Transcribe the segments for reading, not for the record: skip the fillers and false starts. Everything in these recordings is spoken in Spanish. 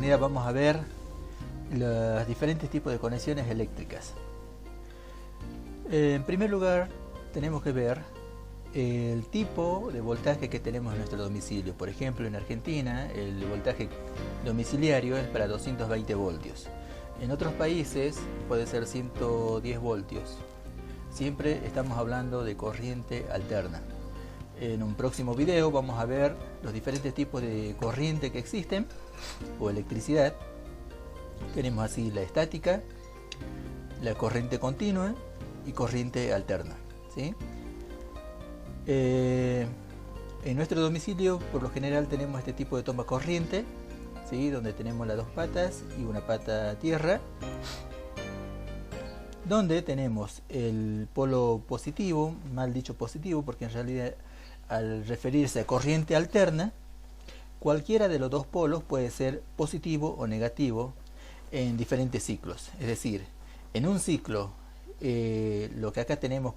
oportunidad vamos a ver los diferentes tipos de conexiones eléctricas. En primer lugar, tenemos que ver el tipo de voltaje que tenemos en nuestro domicilio. Por ejemplo, en Argentina el voltaje domiciliario es para 220 voltios. En otros países puede ser 110 voltios. Siempre estamos hablando de corriente alterna. En un próximo video vamos a ver los diferentes tipos de corriente que existen o electricidad. Tenemos así la estática, la corriente continua y corriente alterna, ¿sí? En nuestro domicilio por lo general tenemos este tipo de toma corriente, ¿sí? Donde tenemos las dos patas y una pata a tierra, donde tenemos el polo positivo, mal dicho positivo, porque en realidad al referirse a corriente alterna, cualquiera de los dos polos puede ser positivo o negativo en diferentes ciclos. Es decir, en un ciclo lo que acá tenemos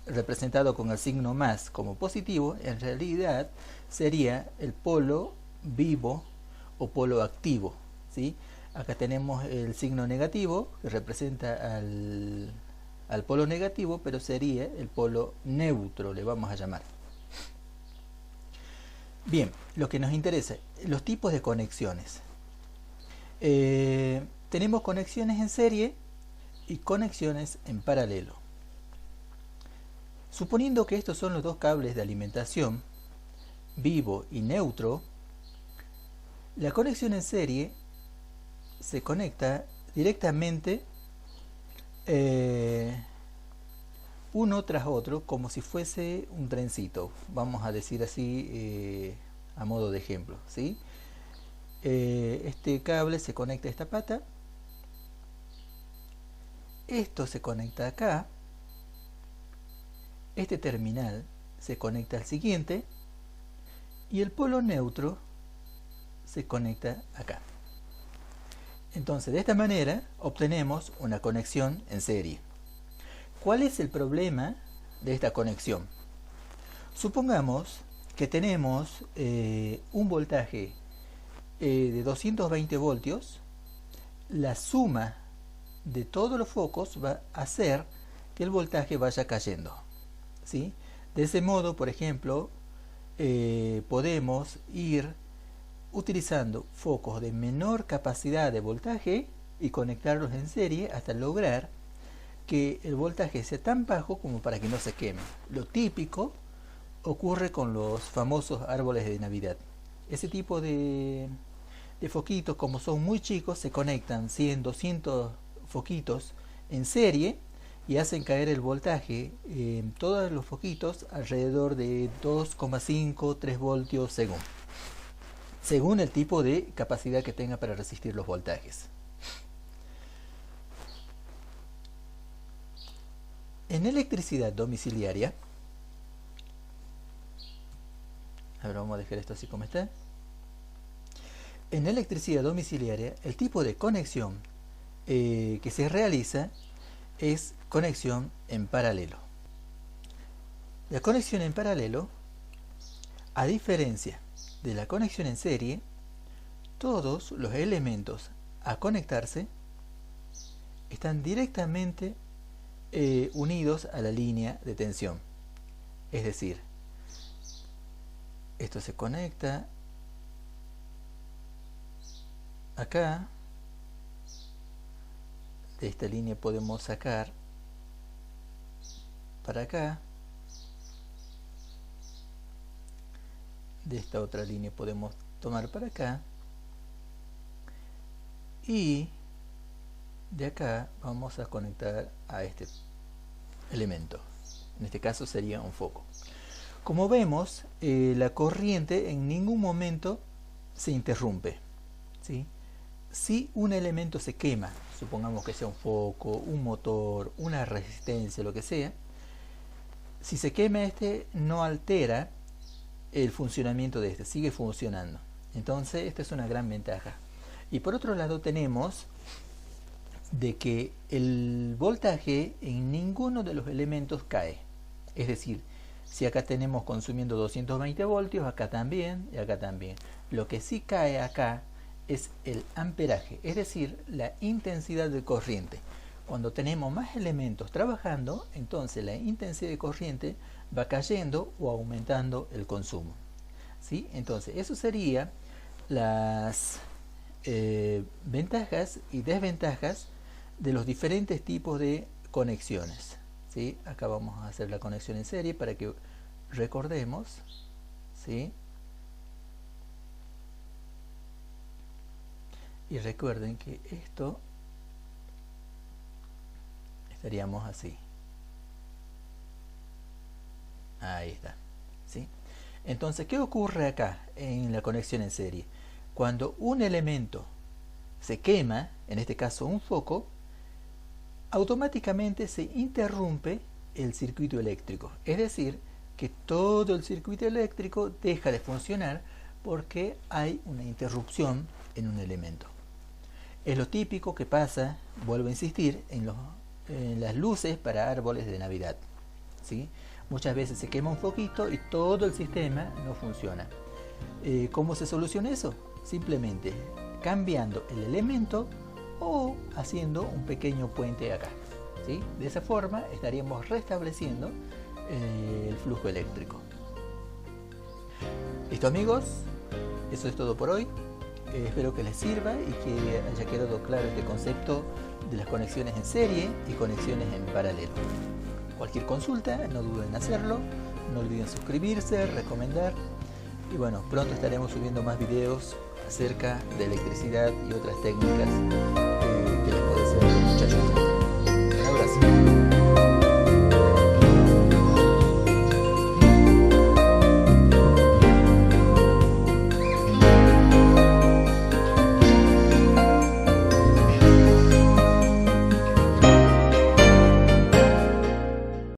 representado con el signo más como positivo, en realidad sería el polo vivo o polo activo, ¿sí? Acá tenemos el signo negativo que representa al polo negativo, pero sería el polo neutro, le vamos a llamar. Bien, lo que nos interesa, los tipos de conexiones. Tenemos conexiones en serie y conexiones en paralelo. Suponiendo que estos son los dos cables de alimentación, vivo y neutro, la conexión en serie se conecta directamente uno tras otro como si fuese un trencito, vamos a decir así a modo de ejemplo, ¿sí? Este cable se conecta a esta pata, esto se conecta acá, este terminal se conecta al siguiente y el polo neutro se conecta acá. Entonces de esta manera obtenemos una conexión en serie. ¿Cuál es el problema de esta conexión? Supongamos que tenemos un voltaje de 220 voltios, la suma de todos los focos va a hacer que el voltaje vaya cayendo, ¿sí? De ese modo, por ejemplo, podemos ir utilizando focos de menor capacidad de voltaje y conectarlos en serie hasta lograr que el voltaje sea tan bajo como para que no se queme. Lo típico ocurre con los famosos árboles de Navidad. Ese tipo de foquitos, como son muy chicos, se conectan 100, 200 foquitos en serie y hacen caer el voltaje en todos los foquitos alrededor de 2,5, 3 voltios según el tipo de capacidad que tenga para resistir los voltajes. En electricidad domiciliaria, ahora vamos a dejar esto así como está. En electricidad domiciliaria, el tipo de conexión que se realiza es conexión en paralelo. La conexión en paralelo, a diferencia de la conexión en serie, todos los elementos a conectarse están directamente unidos a la línea de tensión. Es decir, esto se conecta acá, de esta línea podemos sacar para acá, de esta otra línea podemos tomar para acá y de acá vamos a conectar a este elemento. En este caso sería un foco. Como vemos, la corriente en ningún momento se interrumpe, ¿sí? Si un elemento se quema, supongamos que sea un foco, un motor, una resistencia, lo que sea, si se quema este no altera el funcionamiento de este, sigue funcionando. Entonces esta es una gran ventaja. Y por otro lado tenemos de que el voltaje en ninguno de los elementos cae. Es decir, si acá tenemos consumiendo 220 voltios, acá también y acá también. Lo que sí cae acá es el amperaje, es decir, la intensidad de corriente. Cuando tenemos más elementos trabajando, entonces la intensidad de corriente va cayendo o aumentando el consumo, ¿sí? Entonces, eso sería las ventajas y desventajas de los diferentes tipos de conexiones, ¿sí? Acá vamos a hacer la conexión en serie para que recordemos, ¿sí? Y recuerden que esto estaríamos así. Ahí está, ¿sí? Entonces, ¿qué ocurre acá en la conexión en serie? Cuando un elemento se quema, en este caso un foco, automáticamente se interrumpe el circuito eléctrico. Es decir, que todo el circuito eléctrico deja de funcionar porque hay una interrupción en un elemento. Es lo típico que pasa, vuelvo a insistir, en las luces para árboles de Navidad, ¿sí? Muchas veces se quema un foquito y todo el sistema no funciona. ¿Cómo se soluciona eso? Simplemente cambiando el elemento o haciendo un pequeño puente acá, ¿sí? De esa forma estaríamos restableciendo el flujo eléctrico. ¿Listo, amigos? Eso es todo por hoy. Espero que les sirva y que haya quedado claro este concepto de las conexiones en serie y conexiones en paralelo. Cualquier consulta, no duden en hacerlo, no olviden suscribirse, recomendar y bueno, pronto estaremos subiendo más videos acerca de electricidad y otras técnicas que les pueden ser de mucha ayuda. Un abrazo.